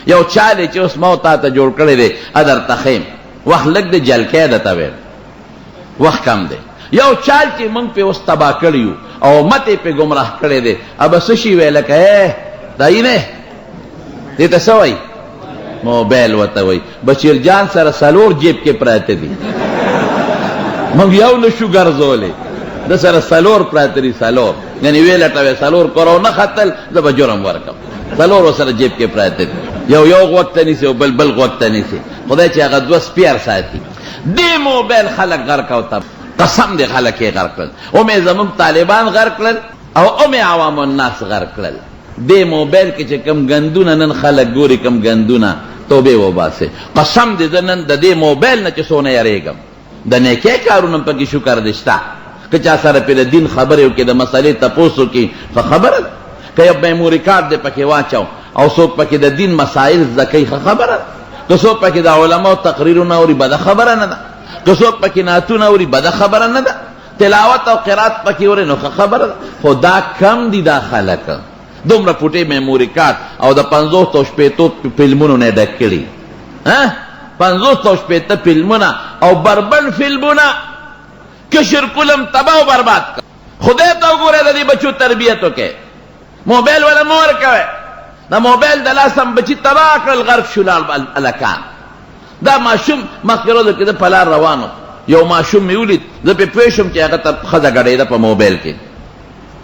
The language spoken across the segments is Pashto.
یو چا دی چې اوس ما تا ته جوړ کړی دی ادر تخیم وخت لږ دی جلکی درته ویل وخت کم دی یو چال چې موږ پې اوس تباه کړي یو او امت یې پې ګمراه کړی دی ابه څه شي وی لکه دایي نه دې ته څه وایي موبایل ورته وایي بشیر جان سره 4 جیب کې پراته دي موږ یو نشو ګرځولی د سره 4 پراته دي 4 یعنې ویې لټوې 4 کرو نه ختل زه به جرم ورکړم 4 ورسره جیب کې پراته دي یو غوږ ته نیسي او بل غوږ ته نیسي خدای چې هغه 2 سپیر ساتي دې موبایل خلک غرق او تب قسم دې خلک یې غرق کړل اومې زموږ طالبان غرق کړل او اومې عوام الناس غرق کړل دې موبایل کې چې کم ګندونه نن خلک ګوري کم ګندونه توبې وباسئ قسم دې زه نن د دې موبایل نه چې څونه یریږم د نیکۍ کارونه پکې شکر دې شته که چا سره پې د دین خبرې وکړي د مسلې تپوس وکړي ښه خبره ده که یو میموري کارډ دې پکې واچو او څوک پکې د دین مسایل زده کوي ښه خبره ده که څوک پکې د علماو تقریرونه اوري بده خبره نه ده که څوک پکې نعتونه اوري بده خبره نه ده تلاوت او قرات پکې اوري نو ښه خبره ده خو دا کم دي دا خلک دومره پوټې میموري کارډ او د 50 او 60 فلمونو نه ډک کړي 50 او 60 فلمونه او بربند فلمونه کشر کلم تباہ و برباد کر خدای ته وګوره د دې بچو تربیت وکړي موبایل ولا مور کوي دا موبایل د لاسم بچی تباہ کړل غرق شولال الکان دا ماشوم مخکې ورځ کې د پلار روانو یو ماشوم مې ولید زه پې پوه شوم چې هغه ته ښځه ګډېده په موبایل کې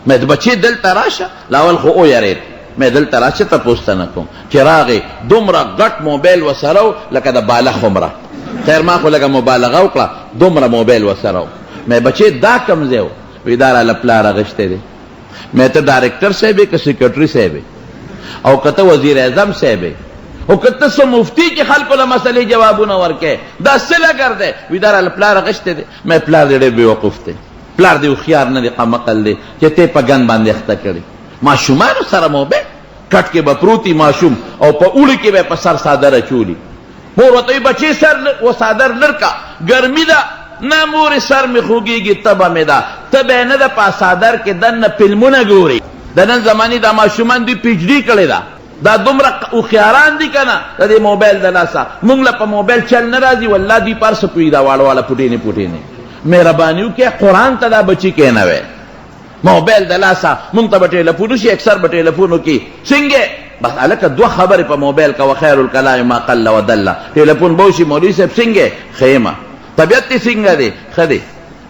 مې د بچې دلته راشه لاول خو ویرېد مې دلته راشه تپوس ته نه کوم چې راغې دومره غټ موبایل ورسره و لکه د بالغ عمره خیر ما خو لږه مبالغه وکړه دومره موبایل ورسره و مې بچې دا کوم ځای و وایي دا راله پلار اخیستی دی مې ته ډایرکټر صاحب یې که سیکرټري صاحب یې او که ته وزیر اعظم صاحب یې او که ته څه مفتي کې خلکو له مسلې جوابونه ورکې دا څه لګر دی وایي دا راله پلار اخیستی دی مې پلار دی ډېر بېوقوف دی پلار دی هوښیار نه دی قمقل دی چې ته په ګن باندې اخته کړي ماشومانو سره موبایل کټ کې به پروتي ماشوم او په اوړي کې به په سر صادر اچولي مور ورته وایي بچې سر و صادر لرکه ګرمي ده نه مورې سر مې خوږېږي تبه مې ده ته به یې نه ده په صادر کې دننه فلمونه ګوري د نن زمانې دا ماشومان دوی پی ایچ ډي کړې ده دا دومره هوښیاران دي که نه د دې موبایل د لاسه موږ له په موبایل چل نه راځي والله دوی په هر څه پوهي دا واړه واړه پوټینې پوټینې مهرباني وکړئ قرآن ته دا بچي کښېنوئ موبایل د لاسه موږ ته به ټیلیفون وشي اکثر به ټیلیفون وکړي څنګه بس هلکه 2 خبرې په موبایل کوه خیر الکلام ما قل ودله ټیلیفون به وشي مولوي صاحب څنګه ښه یم طبیعت دې څنګه دی ښه دی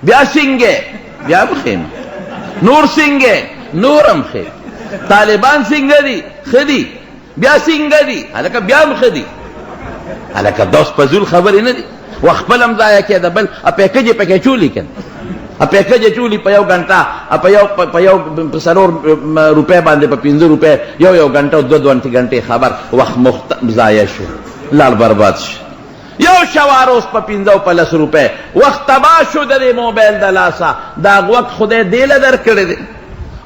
بیا څنګه بیا به ښه یم نور څنګه نور هم ښه طالبان څنګه دي ښه دي بیا څنګه دي هلکه بیا هم ښه دي هلکه دوس فضول خبرې نه دي وخت خپل هم ضایع کېده بل پیکج یې پکې چولي که پیکج یې چولي په 1 غنټه په یو 4 روپۍ باندې په 5 روپۍ یو غنټه او 2 غنټې خبر وخت ضایع شو لاړ برباد شو یو شوار اوس په 15 او 10 روپۍ وخت تباه شو د دې موبایل د لاسه دا وخت خدای دې له درکړی دی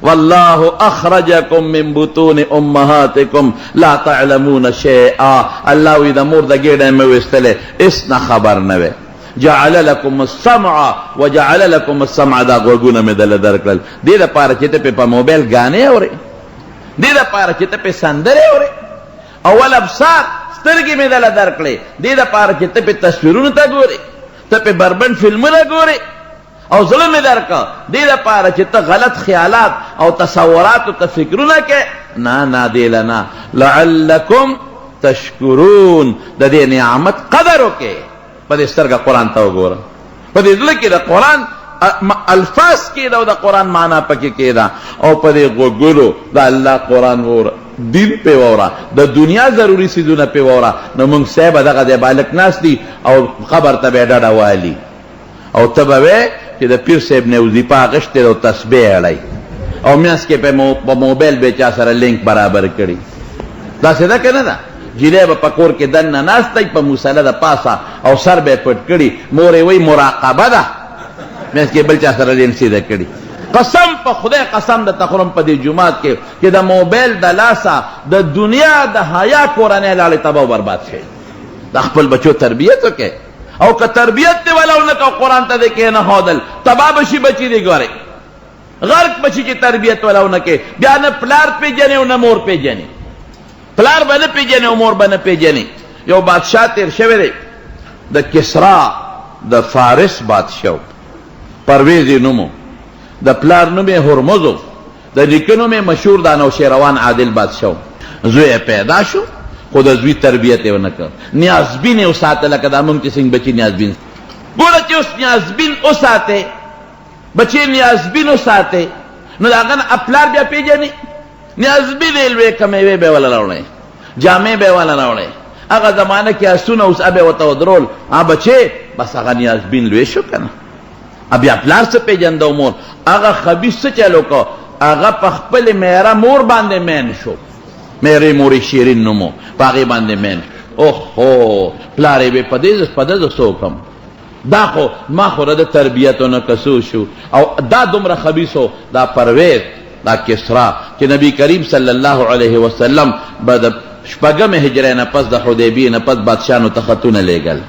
والله اخرجکم من بطون امهاتکم لا تعلمون شیئا الله وی د مور د ګېډه مې ویستلې هېڅ نه خبر نه وی جعل لکم السمع وجعل لکم السمع دا غوږونه مې دله درکړل دې دپاره چې ته پې په موبایل ګانې اورې دې دپاره چې ته پې سندرې اورې اول ابصار سترګې مې دله درکړې دې دپاره چې ته پې تصویرونو ته ګورې ته پې بربند فلمونه ګورې او زړه مې درکړه دې دپاره چې ته غلط خیالات او تصوراتو ته فکرونه کې نه دې له نه لعلکم تشکرون د دې نعمت قدر وکړې په دې سترګه قرآن ته وګوره په دې زړه کې د قرآن الفاظ کېده او د قرآن معنا پکې کېده او په دې غوږونو د الله قرآن ووره دین پې ووره د دنیا ضروري څیزونه پې ووره نو موږ صاحب دغه دی بالک ناست دي او قبر ته به یې ډډه والي او ته به وې چې د پیر صاحب نه وظیفه اخیستې او تسبیح اړی او میانس کې په موبایل به چا سره لینک برابر کړي داسې ده که نه ده جیلی به په کور کې دننه ناست دی په مسله د پاسه او سر به یې پټ کړي مور یې وایي مراقبه ده میانس کې بل چا سره لینک سیده کړي قسم په خدای قسم د تخرم په دې جماعت کې چې د موبایل د لاسه د دنیا د حیا کورنۍ لاړې تباه و برباد شي د خپل بچو تربیت وکړئ او که تربیت دی ولو نه کو قرآن ته دې کېنهودل تباه به شي بچي دې ګورئ غرق بچي چې تربیت ولو نه کې بیا نه پلار پېژنې او نه مور پېژنې پلار به نه پیژنې او مور به نه پیژنې. یو بادشاه تیر شوی دی د کسرا د فارس بادشاه پرویز نومو، د پلار نوم یې هرمزو، د نیکه نوم یې مشهور دا نوشیروان عادل بادشاه. زوی پیدا شو خو د زوی تربیت یې ونه کړ، نیازبین یې وساته لکه دا موږ چې څنګه بچي نیازبین. ګوره چې اوس نیازبین وساتې، بچې نیازبین وساتې، نو د هغه نه پلار بیا پیژنې. نیازبین یې لوی که میوې به یې وله راوړی، جامې به یې وله راوړی. هغه زمانه کې اسونه اوس به یې ورته ودرول، بچې بس هغه نیازبین لوی شو که نه. بیا پلار څه پیژنده و مور. هغه خبیث څه چلو که هغه په خپلې میره مور باندې مین شو، میرې مورې شیرین نومو، په هغې باندې مین. اوهو پلار یې په ده زه څه وکړم، دا خو ما خو د تربیت ونه کسو شو. او دا دومره خبیث و دا پرویز دا کسرا چې نبی کریم صلی الله علیه وسلم به د شپږمې هجرې نه پس د حدیبیې نه پس بادشاهانو ته خطونه لیږل.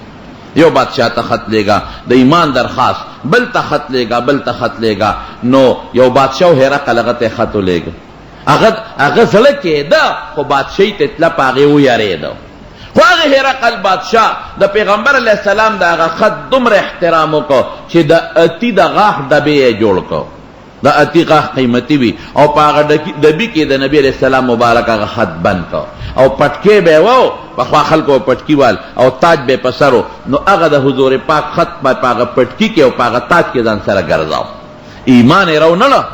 یو بادشاہ ته خط لیږه د ایمان درخواست، بل ته خط لیږه، بل ته خط لیږه. نو یو بادشاه و هرقل هغه ته خط ولیږه، هغه زړه کېده خو بادشاهي ته تله په هغې ویارېده. خو هغه هرقل بادشاه د پیغمبر علیه السلام د هغه خط دومره احترام وکړو چې د اتی د غاښ ډبې یې جوړ کړو. د اتی غاښ قیمتي وي او په هغه ډبي کې د نبي علیه السلام مبارک هغه خط بند کړو او پټکې به یې و، پخوا خلکو پټکي وال او تاج به یې په سر و. نو هغه د حضور پاک خط به په هغه پټکي کې او په هغه تاج کې ځان سره ګرځاو. ایمان یې راونهله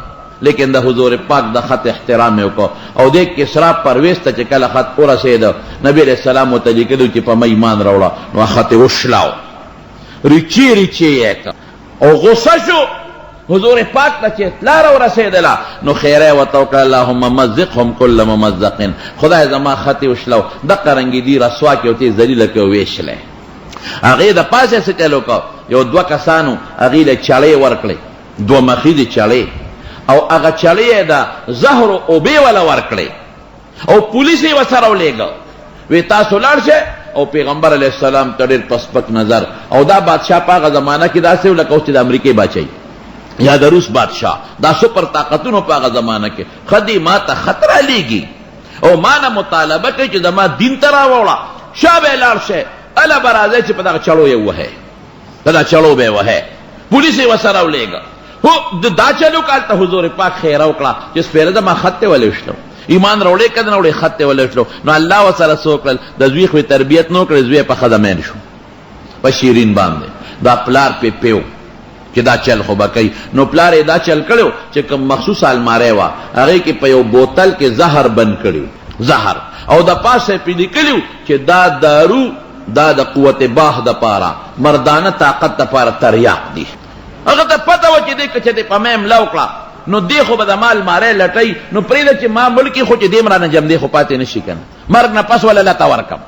لیکن د حضور پاک د خط احترام یې وکړو. او د کسرا پرویز ته چې کله خط ورسېده نبي علیه السلام ورته لیکلي چې په ما ایمان راوړه، نو خط یې وشلاو، ریچې ریچې یې کړ او غصه شو. حضور پاک ته چې اطلاع راورسېدله نو خیره یې ورته وکړه، اللهم مزقهم کل ممزق، خدای زما خط یې وشلو، دقه رنګې دي رسوا کړې او ته یې ذلیله کړې او ویشلی. هغې د پاسه څه چل وکړو، یو دوه کسانو هغې له چړې ورکړې، دوه مخیزې چړې، او هغه چړې یې د زهر او اوبې وله ورکړې او پولیس یې ورسره ولېږه. وی تاسو لاړ شئ. او پیغمبر علیه السلام ته ډېر پسپک نظر. او دا بادشاه په هغه زمانه کې داسې و لکه اوس چې د امریکې باچایي یا د روس بادشاه، دا سپر طاقتونو په هغه زمانه کې. خدي ما ته خطر لیږي او ما نه مطالبه کوي چې زما دین ته راوړه. شا به یې لاړ شئ، اله به راځئ چې په دغه چړو یې ووهئ، په دغه چړو به یې وهئ. پولیس یې ورسره ولېږه. هو دا چلو کال ته حضور پاک خیره وکړه چې سپېره زما خط ته ولې وشلو، ایمان راوړې که نه راوړې، خط ته ولې وشلو. نو الله ورسره څه وکړل، د زوی خو یې تربیت نه وکړې، زوی یې په ښځه مین شو، په شیرین باندې. دا پلار پې پیو چې دا چل خو به کوي. نو پلار یې دا چل کړی چې کوم مخصوص الماری وه هغې کې په یو بوتل کې زهر بند کړي، زهر، او د پاسه یې پې لیکلي چې دا دارو دا د قوت باح دپاره، مردانه طاقت دپاره تریاق دي. هغه ته پته وه چې دی که چې دی په ما املا وکړه نو دی خو به د ما الماری لټوي، نو پرېږده چې ما ملکي خو چې دی م رانه جمدې خو پاتې نه شي که نه، مرګ نه پس وله لته ورکم.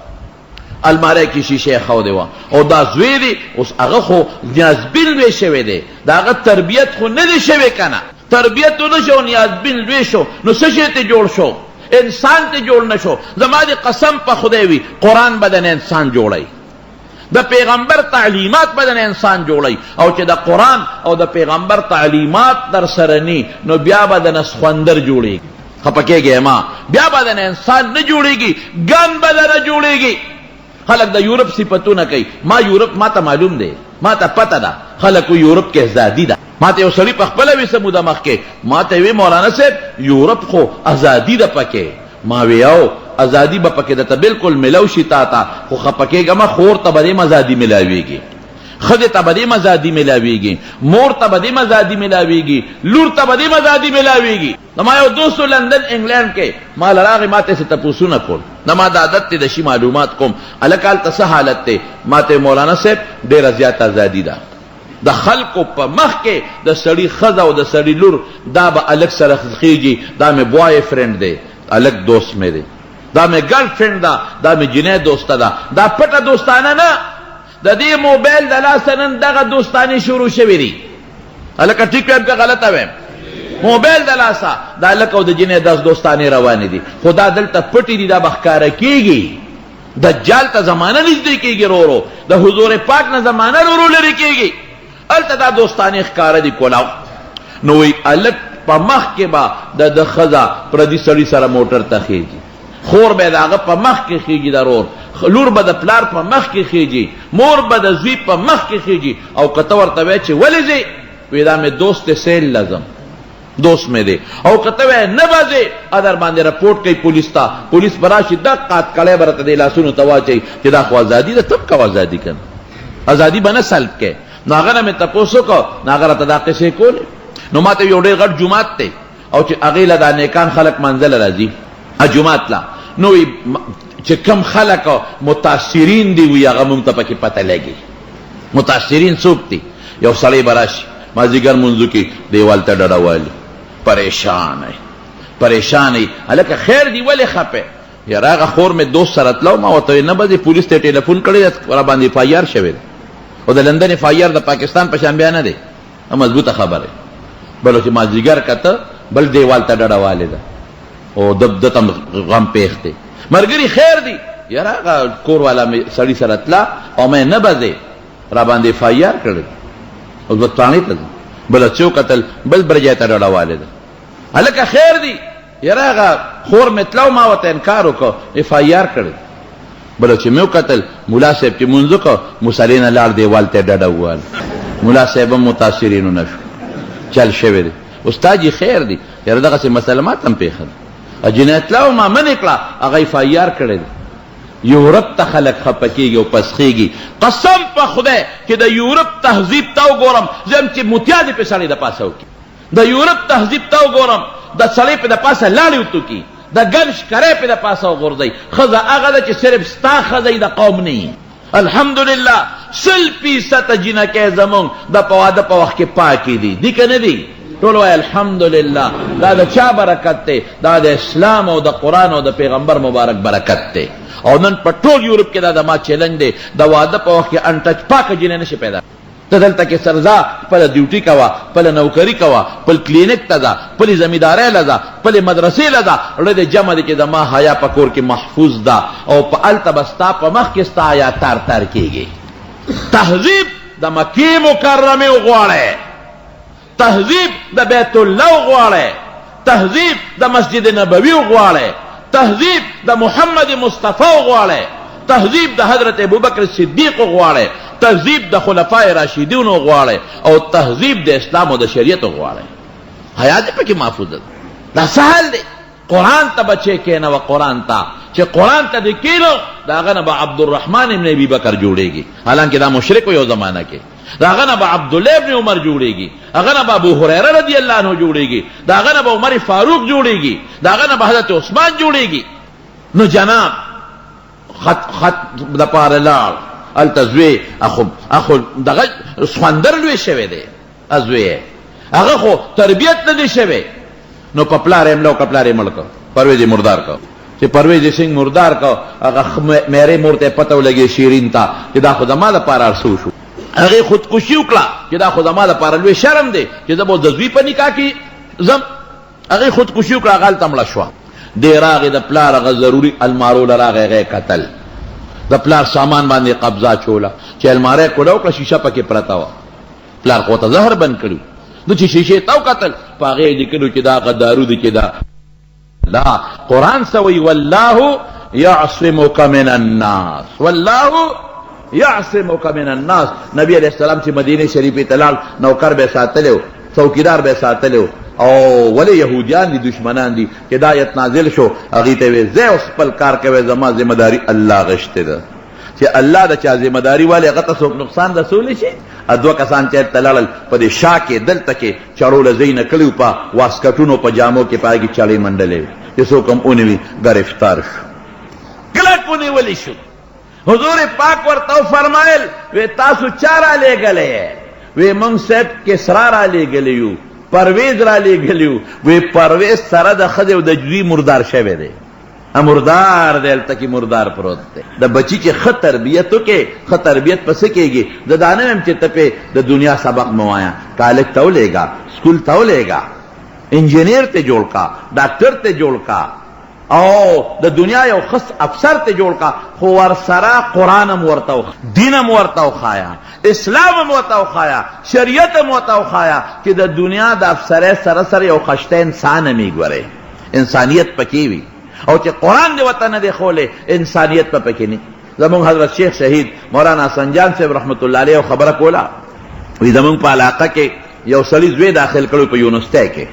الماری کې شیشې ښودې وه او دا زوی دی اوس هغه خو نیازبین لوی شوی دی، د هغه تربیت خو نه دی شوی که نه، تربیت ونه شو، نیازبین لوی شو. نو څه شی ته جوړ شو؟ انسان ته جوړ نه شو. زما د قسم په خدای وي قرآن به د انسان جوړی، د پیغمبر تعلیمات بدن انسان جوړی. او چې د قرآن او د پیغمبر تعلیمات در سره نی نو بیا بدن سخوندر جوړیږي. خپه کېږئ ما، بیا بدن انسان نه جوړیږي، ګن بدن جوړیږي. خلک د یورپ صفتونه کوي. ما یورپ ما ته معلوم دی، ما ته پته ده، خلک یورپ کې ازادي ده. ما ته یو سړي په خپله وي څه موده مخکې ما ته وی مولانا صاحب یورپ خو ازادي ده پکې. ما وی او ازادي به پکې درته بالکل ملو شي تا ته، خو خپه کېږه مه، خور ته به دې ازادي ملاویږي، ښځې ته به دې ازادي ملاویږي، مور ته به دې ازادي ملاویږي، لور ته به دې ازادي ملاویږي. نو ما یو دوست لندن انګلینډ کې ما له راغې ما ته څه تپوسونه کول، نه ما د عادت دی د شي معلومات کوم. هلکه هلته څه حالت دی؟ ما ته مولانا صاحب ډېره زیاته ازادي ده، د خلکو په مخ کې د سړي ښځه او د سړي لور دا به الک سره خیږي، دا مې بوای فرینډ دی، الک دوست مې دی، دا مې ګرل فرینډ ده، دا مې جنۍ دوسته ده. دا پټه دوستانه نه، د دې موبایل د لاسه نن دغه دوستانې شروع شوي دي. هلکه ټیک وایم که غلطه وایم؟ موبایل د لاسه د هلک او د جنۍ داس دوستانې روانې دي، خو دا دلته پټې دي، دا به ښکاره کېږي. دجال ته زمانه نږدې کېږي، رو د حضور پاک نه زمانه رو لرې کېږي. هلته دا دوستانې ښکاره دي کولاو. نو وی هلک په مخ کې به د ښځه پردي سړي سره موټر ته خېږي، خور به د هغه په مخ کې خیږي ضرور، لور به د پلار په مخ کې خیږي، مور به د زوی په مخ کې خیږي. او کته ورته وایي چې ولې ځې؟ وی دا مې دوست دی سیل لازم، دوست مې دی. او کته وایي نه به ځې، ادر باندې رپورټ کوي پولیس ته، پولیس به راشي دق قات کړی به راته دی لاسونو ته واچوي چې دا خو ازادي ده، تب کوه ازادي کنه، ازادي به نه سلب کې. نو هغه نه مې تپوس وکړو، نو هغه راته دا قصې کولې. نو ما ته یو ډېر غټ جومات دی او چې هغې له دا نیکان خلک منزله راځي جومات له، نو چې کم خلک متاثرین دي وي هغه مونږ ته پکې پته لګي متاثرین څوک دي. یو سړی به راشي مازدیګر منځو کې دیوال ته ډډه والي، پریشان ای هلکه خیر دی ولې خپې؟ یاره هغه خور مې دوست سره تلو، ما ورته نه به دې پولیس ته ټلیفون کړی را باندې اف آی آر شوی دی، او د لندن اف آی آر د پاکستان په شان بیا نه دی، مضبوطه خبره. بلو چې مازدیګر کته بل دیوال ته ډډه والې ده او د ته غم پیښ دی. ملګري خیر دی، یاره هغه کور والا مې سړي سره تله او مې نه به دی را باندې اف آی آر کړی او بطانې ته بله چې وکتل بل برجای ته ډډه والې ده. هلکه خیر دی، یاره هغه خور مې تلو، ما ورته انکار وکړو اف آی آر کړی. بله چې مې وکتل ملا صاحب چې مونځ وکړو مصلي نه لاړ دیوال ته ډډه ووال، ملا صاحب هم متاثرینو نه شو، چل شوی دی. استاد جی خیر دی، یاره دغسې مسله ما ته هم پېښه ده، جنایت لاو ما منې کړه هغه اف آی آر کړی دی. یورپ ته خلک خفه کېږي او پسخېږي. قسم په خدای چې د یورپ تهذیب ته وګورم زم چې متیا دې پې سړی د پاسه وکړي، د یورپ تهذیب ته وګورم د سړی په د پاسه لاړې وتوکي، د ګن شکری پې د پاسه وغورځئ. ښځه هغه ده چې صرف ستا ښځئ د قوم نه یي. الحمدلله 100% جینکۍ زمونږ د په واده په وخت کې پاکې دي، دي که نه دي؟ ټول وایي الحمدلله. دا د چا برکت دی؟ دا د اسلام او د قرآن او د پیغمبر مبارک برکت دی. او نن په ټول یورپ کې دا د ما چیلنج دی، د واده په وخت کې انټچ پاکه جینۍ نشي پیدا. ته دلته کې سرځه، خپله ډیوټي کوه، خپله نوکري کوه، خپل کلینیک ته ځه، خپلې زمیندارۍ له ځه، خپلې مدرسې له ځه، زړه دې جمع دی چې زما حیا په کور کې محفوظ ده او په هلته به ستا په مخ کې ستا حیا تار تار کېږي. تهذیب د مکې مکرمې وغواړئ، تهذیب د بیت الله وغواړئ، تهذیب د مسجد نبوي وغواړئ، تهذیب د محمد مصطفی وغواړئ، تهذیب د حضرت ابوبکر صدیق وغواړئ، تهذیب د خلفای راشدین وغواړئ، او تهذیب د اسلام او د شریعت وغواړئ. حیا دې پکې محفوظ ده. دا سهل دی. قرآن ته بچې کېنوه، قرآن ته چې قرآن ته دې کېنو د هغه نه به عبدالرحمن ابن ابي بکر جوړېږي، حالانکې دا مشرک و یو زمانه کې. د هغه نه به عبدالله ابن عمر جوړېږي، هغه نه به ابو هریره رضی الله عنه جوړېږي، د هغه نه به عمر فاروق جوړېږي، د هغه نه به حضرت عثمان جوړېږي. نو جناب خط دپاره لاړ هلته زوی اخو دغه سخوندر لوی شوی دی، زوی هغه خو تربیت نه دی شوی. نو په پلار یې مړه کړ، پلار یې مړ کړ، پرویز یې مردار کړ. چې پرویز سنگ مردار کړ، هغه میرې مور ته پته ولګي شیرین ته چې دا خو زما دپاره ارسو شو. هغې خودکشي وکړه چې دا خو زما دپاره لوی شرم دی چې زه به د زوی په نکاح کې ځم. هغې خودکشي وکړه، هغه هلته مړه شوه. دی راغې د پلار هغه ضروري المارو له راغی، هغې کتل، د پلار سامان باندې قبضه چوله، چې الماری یې کوډه وکړه شیشه پکې پرته وه. پلار خو ته زهر بند کړي، نو چې شیشې ته وکتل په هغې یې لیکلو چې دا هغه دارو دی چې دا لا قرآن څه وایي والله یعصمک من الناس، والله یعصمک من الناس. نبی علیہ السلام چې مدینه شریفې ته لاړ نوکر به یې ساتلی و، څوکیدار به یې ساتلی و، او ولې یهودیان دي دشمنان دي چې دا آیت نازل شو، هغې ته ویې ځئ اوس خپل کار کوئ، زما ذمه داري الله غشتې ده. چې الله د چا ذمه داري والي هغه ته څوک نقصان رسولی شي. دوه کسان چې هلته لاړل په دې شا کې دلته کې چړو له ځای نه کړي وو، په واسکټونو په جامو کې په هغې کې چړې منډلې وې چې څوک هم ونیوي ګرفتار شو، کلک ونیولی شو. حضور پاک ورته فرمایل وی تاسو چا را لېږلی یې؟ وی موږ صاحب کسرا را لېږلی یو، پرویز را لېږلی یو. وی پرویز سره د ښځې او د جوی مردار شوی دی، مردار دی، هلته کې مردار پروت دی. د بچي چې ښه تربیت وکړې، ښه تربیت په څه کېږي؟ د دا نه ویم چې ته پې د دنیا سبق مه وایه، کالج ته ولېږه، سکول ته ولېږه، انجینیر ته جوړ کا، ډاکټر ته جوړ کا، او د دنیا یو خص افسر ته جوړ کا، خو ورسره قرآن هم ورته وښایه، دین هم ورته وښایه، اسلام هم ورته وښایه، شریعت هم ورته وښایه، چې د دنیا د افسرۍ سره سره یو خشته انسان هم یې ګورئ، انسانیت پکې وي. او چې قرآن دی وطن دی خوله انسانیت په پکې نه. زمون حضرت شیخ شهید مولانا سنجان صاحب رحمت الله علیه خبره کوله، وی زمون په علاقه کې یو سړی زوی داخل کړو په یونیورسيټي کې،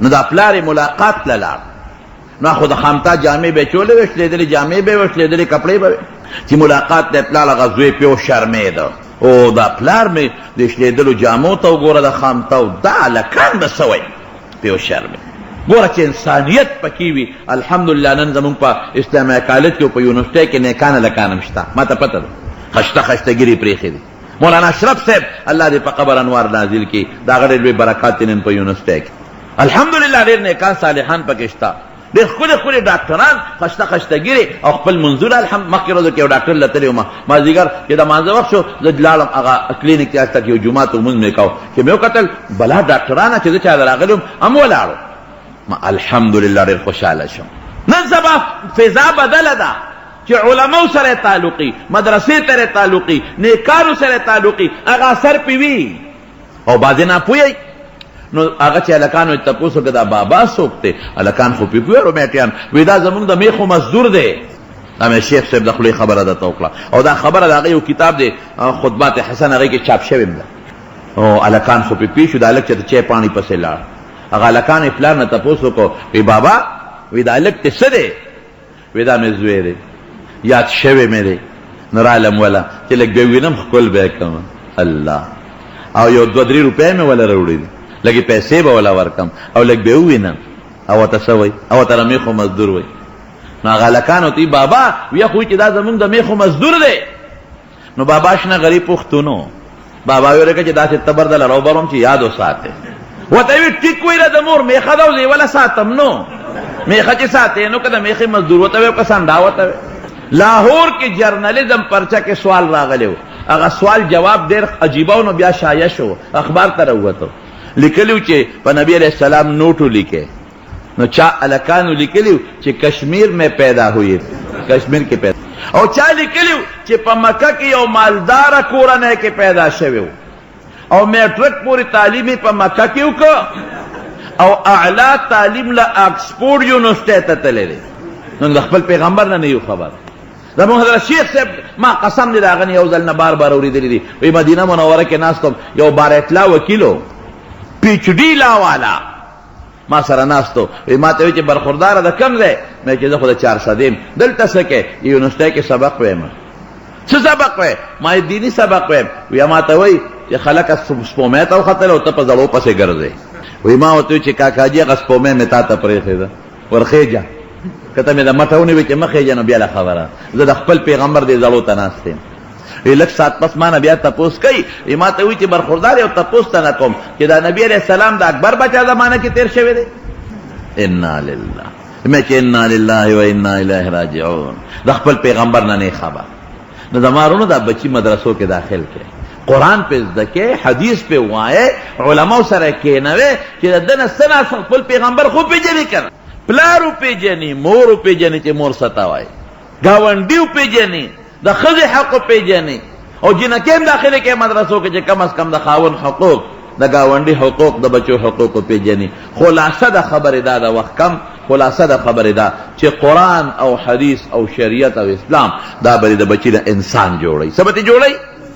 نو د پلار ملاقات لاله، نو خو د خامتا جامې به چولې وشلېدلې، جامې به وشلېدلې، کپڑے به چې ملاقات د پلار غزوې په شرمېده، او دا پلار مې د شلېدلو جامو ته وګوره د خامتا او دا لکان به سوی په شرمې. ګوره چې انسانیت پکې وي. الحمدلله نن زمونږ په اسلامي کالج کې په یونیورسيټي کې نیکانه لکانه شته، ما ته پته ده، خشتګیري پرېښې دي. مولانا اشرف صاحب الله دې په قبر انوار نازل کړي، دا غړي لوی برکات نن په یونیورسيټي کې الحمدلله ډېر نیکان صالحان پکې شته، ډېر ښکلي ډاکټران خشتګیري او خپل منظور الحمد. مخکې ورځو کې یو ډاکټر له تللی وم مازدیګر چې د مانځه وخت شو، زه لاړم هغه کلینیک کې هلته کې یو جومات لمونځ مې کوو، چې مې وکتل بلا ډاکټران چې زه چا ته راغلی وم هم ولاړو. الحمدلله ډېر خوشحاله شم. نن سبا فضا بدله ده چې علماو سره تعلقي، مدرسې سره تعلقي، نیکانو سره تعلقي، هغه اثر پې وي او بعضې ناپوهی. نو هغه چې هلکانو یې تپوس وکړه دا بابا څوک دی؟ هلکان خو پې پوهېږي رومیټیان، وایي دا زمونږ د میخو مزدور دی. دا مې شیخ صاحب د خولې خبره درته وکړه، او دا خبره د هغه یو کتاب دی خطبات حسن، هغې کې چاپ شوی ده. او هلکان خو پې پوه شو، دا هلک چې د چای پاڼې پسې لاړ، هغه هلکان یې پلار نه تپوس وکړو، وایي بابا وایي دا هلک دې څه دی؟ وایي دا مې زوی دی، یاد شوی مې دی. نو رالم وله چې لږ به وینم ښکل به یې کړم الله، او یو 2-3 روپۍ مې وله راوړي دي، لږې پیسې به وله ورکړم او لږ به ووینم. او ورته څه وایي؟ او ورته د میخو مزدور وایي. نو هغه هلکانو ته بابا ویه خو چې دا زمونږ د میخو مزدور دی. نو بابا شنه غریب پښتونو، بابا یې ورکړه چې داسې تبر دله راوبروم چې یاد وساتې. ورته یې ویل ټیک ویله د مور میخه ده او زه یې وله ساتم. نو میخه چې ساتې نو که د میخې مزدور ورته وی که سنډا ورته وی. لاهور کې جرنالیزم پرچه کې سوال راغلی و، هغه سوال جواب ډېر عجیبه و، نو بیا شایع شو، اخبار ته راووتو. لیکلی و چې په نبی علیہ السلام نوټو لیکے، نو چا الکانو لیکلی و چې کشمیر میں پیدا ہوئی، کشمیر کې پیدا، او چا لیکلی و چې په مکه کې یو مالداره کورنۍ کې پیدا شوی و، او میټرک پورې تعلیم یې په مکه کې وکړه، او اعلی تعلیم له آکسفورډ یونیورسيټي ته تللی دی. نو د خپل پیغمبر نه یو خبر. زمون حضرت شیخ صاحب ما قسم دې د هغه نه یو ځل نه بار بار اورېدلی دي، وایي مدینه منوره کې ناستم، یو بار اطلاع وکیلو پی ایچ ډي لا والا ما سره ناستو، وایي ما ته وایي چې برخورداره د کوم ځای؟ مې چې زه خو د 400 یم. دلته څه کې؟ یونیورسيټي کې سبق وایم. څه سبق وایې؟ ما یې دیني سبق وایم. وایي ما ته وایي چې خلک سپومۍ ته وختل او ته په زړو پسې ګرځې. وایي ما ورته وایي چې کاکاجي هغه سپومۍ مې تا ته پرېښې ده، ورخېجه کته مې د مټه ونیوي چې مخې جنو بیا له خبره، زه د خپل پیغمبر دې زړو ته ناست یم. لږ ساعت پس ما نه بیا تپوس کوي، ما ته وایي چې برخوردار یو تپوس ته نه کوم چې دا نبي علیه السلام د اکبر بچا زمانه کې تېر شوی دی. انا لله، مې چې انا لله و انا الیه راجعون، د خپل پیغمبر نه نه خبر. نو زما وروڼو دا بچي مدرسو کې داخل کړي، قرآن پې زده کې، حدیث پې وایې، علماو سره کېنوې چې د ده نه څه نه خپل پیغمبر خو پېژني که نه، پلارو پیجنی، مورو پیجنی چې مور ستا وای، گاونډیو پیجنی، د ښځې حقو پیجنی، او جنکې هم داخله کې مدرسو کې چې کم از کم د خاوند حقوق، د گاونډي حقوق، د بچو حقوقو پیجنی. خلاصه د خبرې دا د وخت کم، خلاصه د خبرې دا چې قرآن او حدیث او شریعت او اسلام دا به د بچي د انسان جوړوي. څه به جوړوي؟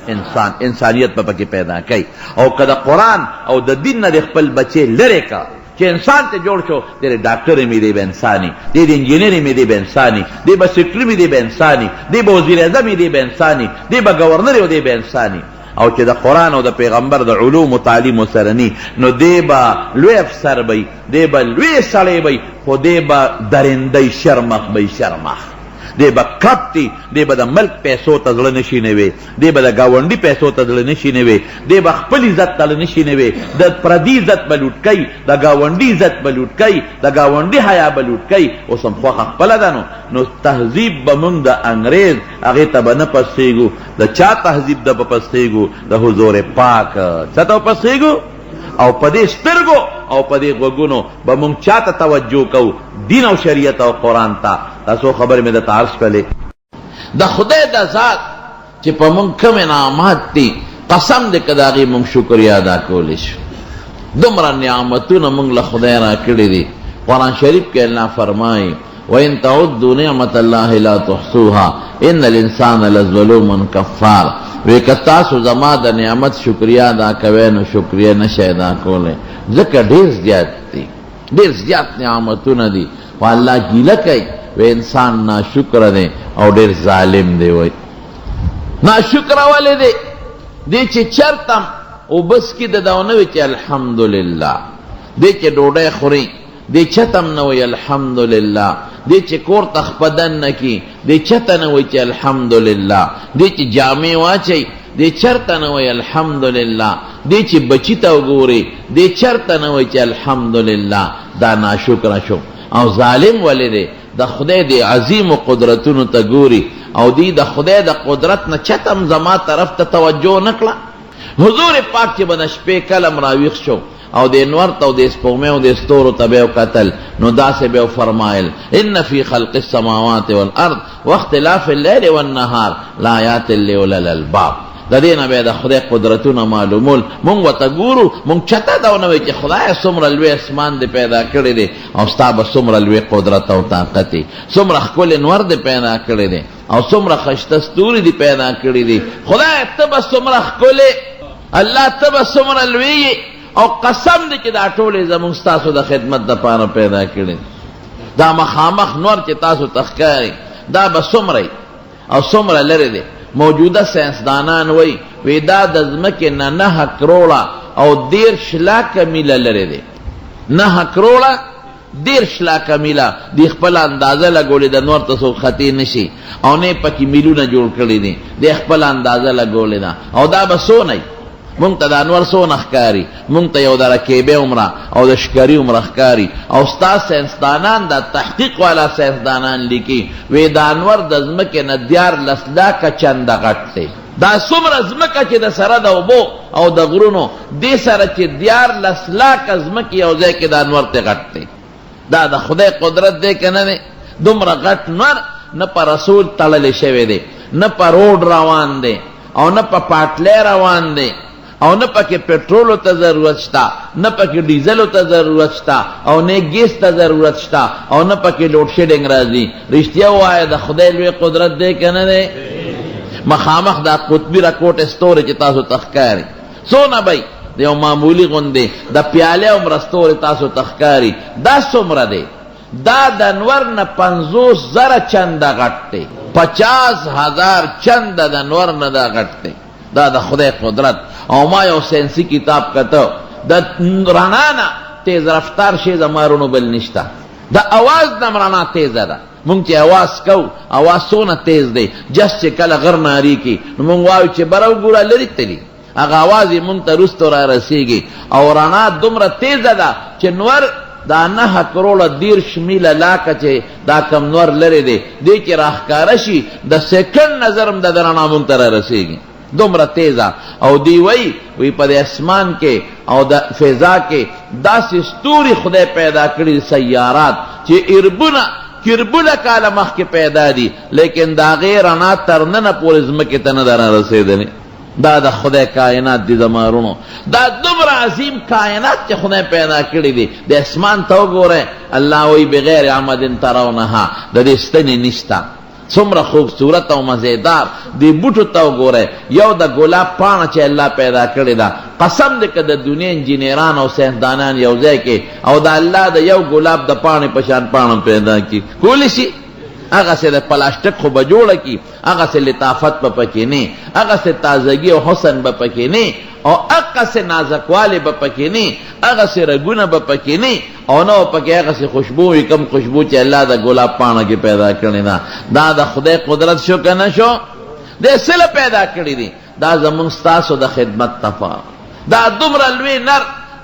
انسان، انسانیت به پکې پیدا کوي. او که د قرآن او د دین نه د خپل بچې لرې کا چې انسان ته جوړ شو، دی ډاکټر مې دی به انساني، دی د انجینر مې دی به انساني، دی به سیکرټري مې دی به انساني، دی به وزیر اعظم مې دی به انساني، دی به گورنر دی به انساني. او چې د قرآن او د پیغمبر د علوم و تعلیم سره نی، نو دی به لوی افسر بی، دی به لوی سړی بی، خو دی به درندی شرمخ بی، شرمخ دی به کپتی، دی به د ملک پیسو ته زړه نشي نیوي، دی به د ګاونډي پیسو ته زړه نشي نیوي، دی به خپل عزت ته نشي نیوي، د پردي عزت به لوټ کوي، د ګاونډي عزت به لوټ کوي، د ګاونډي حیا به لوټ کوي. اوس هم خوښه خپله ده. نو تهذیب به موږ د انګریز هغې ته به نه پسېږو. د چا تهذیب ده به پسېږو؟ د حضور پاک څه ته پسېږو؟ او په دې سترګو او په دې غوږونو به موږ چا ته توجه کوو؟ دین او شریعت او قرآن ته. تاسو خبرې مې درته عرض کړلې، د خدای د ذات چې په موږ کوم انعامات دي، قسم دې که د هغې موږ شکریا ادا کولی شو. دومره نعمتونه موږ له خدای را کړي دي. قرآن شریف کې الله فرمایي وَإِن تَعُدُّوا نِعْمَةَ اللَّهِ لَا تُحْصُوهَا إِنَّ الْإِنسَانَ لَظَلُومٌ کَفَّارٌ. وی که تاسو زما د نعمت شکریا ادا کوئ نو شکریه نشئ ادا کولی، ځکه ډېر زیات دي، ډېر زیات نعمتونه دي، خو الله ګیله کوي وی انسان ناشکره دی او ډېر ظالم دی. وی ناشکره ولې دی؟ دی چې چرته اوبس کې د دا ونه وي چې الحمدلله، دی چې ډوډۍ خوري دی چتم نه وی الحمدلله، دی چې کور ته خپدن نه کی دی چته نه وی چې الحمدلله، دی چې جامې واچي دی چرته نه وی الحمدلله، دی چې بچی ته وګوري دی چرته نه وی چې الحمدلله. دا ناشکره شو. او ظالم ولې دی؟ د خدای د عظیم قدرتونو ته ګوري او دی د خدای د قدرت نه چتم زما طرف ته توجه نکړه. حضور پاک چې به د شپې کلم راویښ شو او د انور ته او د سپوږمۍ او د ستورو ته به وکتل نو داسې به فرمایل ان فی خلق السماوات والارض واختلاف الليل والنهار لآیات لأولی الالباب. د دې نه به د خدای قدرتونه معلومول. مونږ ورته ګورو، مونږ چته دا ونه وایو چې خدای څومره لوی اسمان دې پیدا کړی دی او ستا به څومره لوی قدرت او طاقت دی، څومره ښکلی انور دې پیدا کړی دی او څومره ښایسته ستوري دې پیدا کړي دي. خدای ته به څومره ښکلی، الله ته به څومره لوی، او قسم دی چې دا ټولې زمونږ ستاسو د خدمت دپاره پیدا کړي. دا مخامخ نور چې تاسو ته ښکاري دا به څومره او څومره لرې دی. موجوده ساینسدانان وی دا د ځمکې نه 9 کروړه او 13 لاکه میله لرې دی. 9 کروړه 13 لاکه میله دی خپل اندازه لګولې د نور ته څوک خطی نشي او نه پکې میلونه جوړ کړي دي، دی خپل اندازه لګولې ده. او دا به څونه مونږ ته د انور څونه ښکاري؟ مونږ ته یو د رکیبې عمره او د شکري عمره ښکاري. او ستا ساینسدانان د تحقیق والا ساینسدانان لیکي وی د انور د ځمکې نه 14 لاکه چنده غټ دی. دا څومره ځمکه چې د سره د اوبو او د غرونو دې سره چې 14 لاکه ځمکې یو ځای کې د انور ته غټ دی. دا د خدای قدرت دی که نه دی؟ دومره غټ نور نه په رسول تړلی شوی دی، نه په روډ روان دی او نه په پاټلی روان دی او نه پکې پټرولو ته ضرورت شته، نه پکې ډیزلو ته ضرورت شته او نه ګیس ته ضرورت شته او نه پکې لوډ شیډینګ راځي. رښتیا ووایه د خدای لوی قدرت دی که نه دی؟ مخامخ دا قطبي راکوټ ستوري چې تاسو ته ښکاري څونه بی د یو معمولي غوندې د پیالې عمره ستوري تاسو ته ښکاري، دا څومره دی؟ دا د انور نه 50,000 چنده غټ دی. 50,000 چنده د انور نه دا غټ دی. دا د خدای قدرت. او ما یو ساینسي کتاب کته د رڼا نه تیز رفتار شی زمارونو بل نشته. د اواز نه رڼا تیزه ده. مونږ چې اواز کوو اواز څونه تیز دی، جس چې کله غر ناري کی نو مونږ وایو چې بره وګوره لرې تلي، هغه اواز یې مونږ ته وروستو را رسېږي. او رڼا دومره تیزه ده چې نور دا 9 کروړه 13 میله لاکه چې دا کم نور لرې دی دی چې راښکاره شي د سیکنډ نظر هم د رڼا مونږ ته را رسېږي، دومره تیزه. او دی وی په اسمان کې او د فضا کې داسې ستوري خدای پیدا کړي سیارات چې کربونه کاله مخکې پیدا دي، لیکن د هغې رڼا تر ننه پورې ځمکې ته نه ده را رسېدلې. دا د خدای کائنات دي زمارونو. دا دومره عظیم کائنات چې خدای پیدا کړي دي. د اسمان ته وګورئ، الله وی بغیر عمد ترونها، د دې ستنې نشته. څومره خوبصورت او مزیدار دی. بوټو ته وګورئ، یو د ګلاب پاڼه چې الله پیدا کړې ده، قسم دی که د دنیا انجینران او ساینسدانان یو ځای کې او د الله د یو ګلاب د پاڼې په شان پاڼه پیدا کړي کولی شي؟ هغسې د پلاسټک خو به جوړه کړي، هغسې لطافت به پکې نه، هغسې تازګي او حسن به پکې نه، او هغسې نازکوالی به پکې نه، هغسې رګونه به پکې نه، او نه پکې هغسې خوشبو وي کم خوشبو چې الله د ګلاب پاڼه کې پیدا کړې ده. دا د خدای قدرت شو که نه شو؟ دې څه پیدا کړي دي؟ دا زمونږ ستاسو د خدمت دپاره. دا دومره لوی نر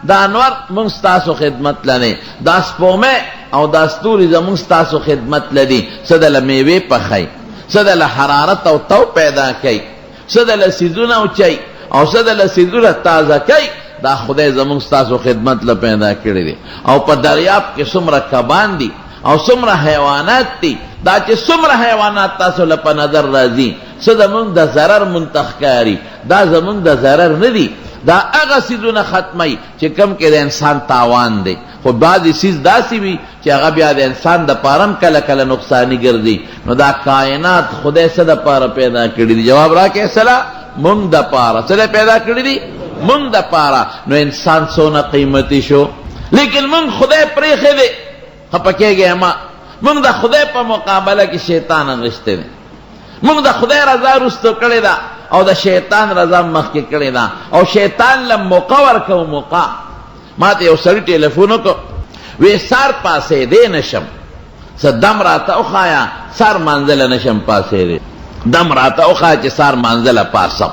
دا انور مونږ ستاسو خدمت لنی، دا سپوږمۍ او دا ستوري زمونږ ستاسو خدمت لدي. څه دله میوې پخی، څه دله حرارت او تو پیدا کوي، څه دله سیزونه اوچوي او څه دله سیزونه تازه کوي. دا خدای زمونږ ستاسو خدمت له پیدا کړي دي. او په دریاب کې څومره کبان دي او څومره حیوانات دي. دا چې څومره حیوانات تاسو له په نظر راځي څه زمونږ د ضرر منتخ کاري، دا زمونږ د ضرر نه دي. دا هغه سیزونه ختمي چې کم کې د انسان تاوان دی. خو بعضې سیز داسې وي چې هغه بیا د انسان د پارم کله کله نقصاني ګرځي. نو دا کائنات خدای څه د پاره پیدا کړي دي؟ جواب راکړئ سلا مونږ د پاره. څه پیدا کړي دي؟ مونږ د پاره. نو انسان څونه قیمتي شو، لیکن مونږ خدای پرېښی دی. خفه کېږئ مه، مونږ د خدای په مقابله کې شیطان انغشتی دی. مونږ د خدای رضا رستو کړې ده او د شیطان رضا مخکې کړې ده، او شیطان له موقع ورکو. موقع ما ته یو سړي ټلیفون وکړ، وی سار پاسېدی نشم، څه دم راته وښایه سار مانځله نشم پاسېدی، دم راته وښایه چې سار مانځله پاسم.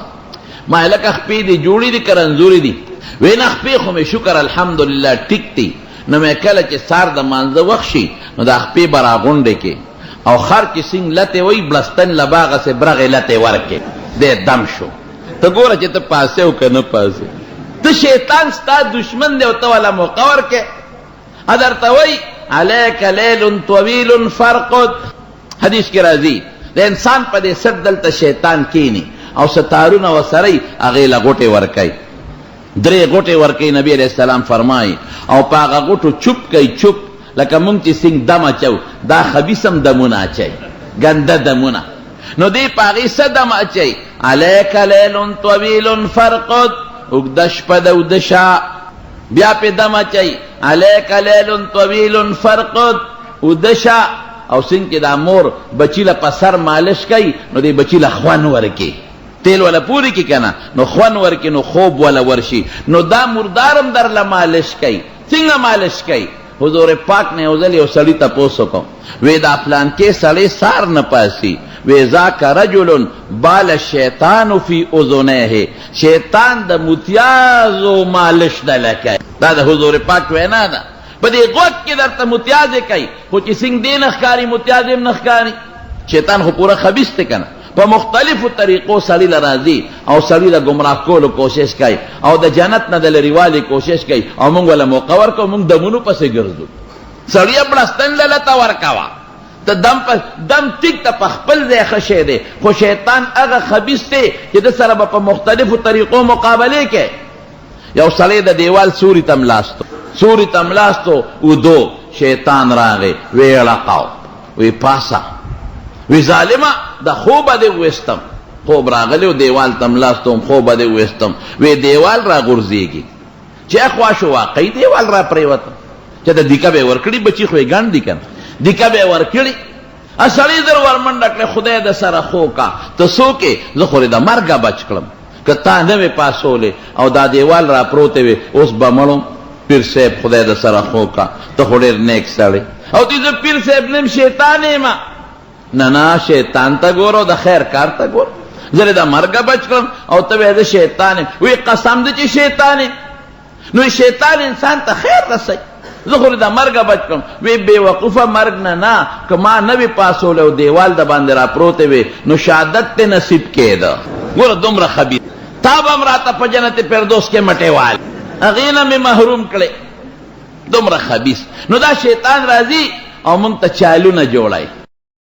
ما یې لکه خپې دي جوړې دي که رنځورې دي؟ وی نه خپې خو مې شکر الحمدلله ټیک دي. نو مې کله چې سار د مانځه وخت شي نو دا خپې به راغونډې کې او خر چې سنګ لتې وی بلستن له باغه سې برغې لتې ورکې دی دم شو. ته ګوره چې ته پاسې او که نه پاسې، ته شیطان ستا دشمن دی او ته والا موقع ورکې. درته وی علیک لیل طویل فرقد، حدیث کې راځي د انسان په دې سر دلته شیطان کینی او ستارونه ورسره یي هغې له غوټې ورکوي. 3 غوټې ورکوي نبی علیه السلام فرمایي، او په هغه غوټو چوپ کوي، چوپ لکه مونږ چې څنګه دم اچو دا خبیثم دمونه اچوي، ګنده دمونه. نو دی په هغې څه دم اچوي؟ علیک لیل طویل فرقد، اوږده شپه ده اوده شه، بیا پې دم اچوي علیک لیل طویل فرقد، اوده شه. او څنګه چې دا مور بچي له په سر مالش کوي نو دی بچي له خوند ورکي، تیل ولا پوری کی کنه نو خوان ورکی نو خوب ولا ورشي. نو دا مردارم در له مالش کوي. څنګه مالش کوي؟ حضور پاک نے اوزل یو سړی تپوس وکړ، وی دا فلان کې سړی سار نه پاسي، وی ذاک رجل بال الشیطان فی اذنیه، شیطان د متیازو مالش دله کوي. دا د حضور پاک وینا ده. په دې غوږ کې درته متیازې کوي، خو چې څنګه دې نه ښکاري متیازې هم نه ښکاري. شیطان خو پوره خبیث دی که نه، په مختلفو طریقو سړی له راځي او سړی له ګمراه کولو کوشش کوي او د جنت نه د لرې والي کوشش کوي، او موږ وله موقع ورکوو، موږ دمونو پسې ګرځو. سړیه بړستن له لته ورکوه، ته دم ټیک ته په خپل ځای ښه شی دی، خو شیطان هغه خبیث دی چې د سره به په مختلفو طریقو مقابلې کوي. یو سړی د دیوال سوري ته ملاستو، سوري ته ملاستو ودو، شیطان راغی وی اړقاو، وی پاسه، وی ظالمه د خوبه دې ویستم، خوب راغلی و دیوال ته ملاستوم، خوبه دې ویستم، وی دیوال را غورځېږي. چې اخوا شو واقعي دیوال را پرېوته، چې د دیکه به یې ورکړي، بچي خو یې ګڼ دي که نه، دیکه به یې ورکړي. سړی در ورمنډه کړې، خدای د سره خو کا، ته څوک یې؟ زه خو د مرګه بچ کړم، که تا نه وې پاسولې او دا دیوال را پروتې وې اوس به مړم. پیر صاحب خدای د سره خو کا، ته خو ډېر نیک سړی. او تی زه پیر صاحب نیم شیطان یم. نه نه، شیطان ته ګوره او د خیر کار ته ګوره. زه د مرګه بچ کړم او ته وایې زه شیطان یم. وی قسم دی چې شیطان یم. نو شیطان انسان ته خیر رسوي، زه خو د مرګه بچ کړم. وی بې وقوفه مرګ نه نه، که ما نه وي پاسولی او دیوال د باندې را پروتې وې نو شهادت ته نصیب کېده. ګوره دومره خبیث، تا به هم راته په جنت فردوس کې مټېوال، هغې نه مې محروم کړې. دومره خبیث. نو دا شیطان راځي او موږ ته چالونه جوړوي.